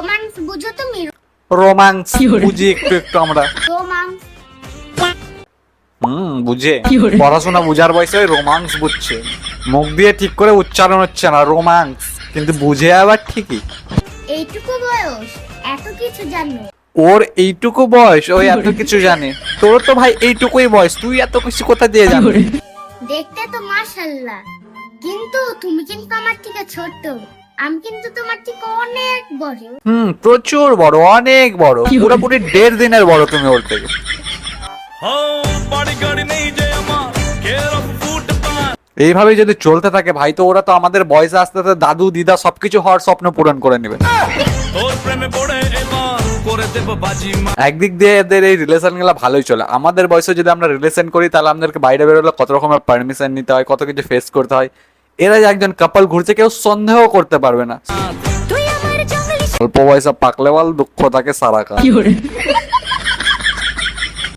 Romance বুঝো তুমি? Romance বুঝি একটু একটু আমরা। রোমান্স বুঝে পড়াশোনা বুঝার বয়সে ওই রোমান্স বুঝছে, মুখ দিয়ে ঠিক করে উচ্চারণ হচ্ছে না রোমান্স, কিন্তু বুঝে আবার ঠিকই। এইটুকু বয়স এত কিছু জানো? ওর এইটুকু বয়স ওই এত কিছু জানে? তোর তো ভাই এইটুকুই বয়স, তুই এত কিছু কোথা দিয়ে জানিস? দেখতে তো মাশাআল্লাহ, কিন্তু তুমি কিন্তু আমার থেকে ছোট। আমি কিন্তু তোমার থেকে অনেক বড়। প্রচুর বড়, অনেক বড়, পুরোপুরি 1.5 দিনের বড় তুমি ওর থেকে। এইভাবে যদি চলতে থাকে ভাই, তো ওরা তো আমাদের বয়সে আস্তে আস্তে দাদু দিদা সবকিছু হওয়ার স্বপ্ন পূরণ করে নেবে। একদিক দিয়ে এদের এই রিলেশন গুলো ভালোই চলে। আমাদের বয়সে যদি আমরা রিলেশন করি, তাহলে আমাদেরকে বাইরে বেরোলে কত রকমের পারমিশন নিতে হয়, কত কিছু ফেস করতে হয়। এরা যে একজন কাপল ঘুরছে, কেউ সন্দেহ করতে পারবে না। অল্প বয়সে পাকলে বল দুঃখ থাকে সারা কাল।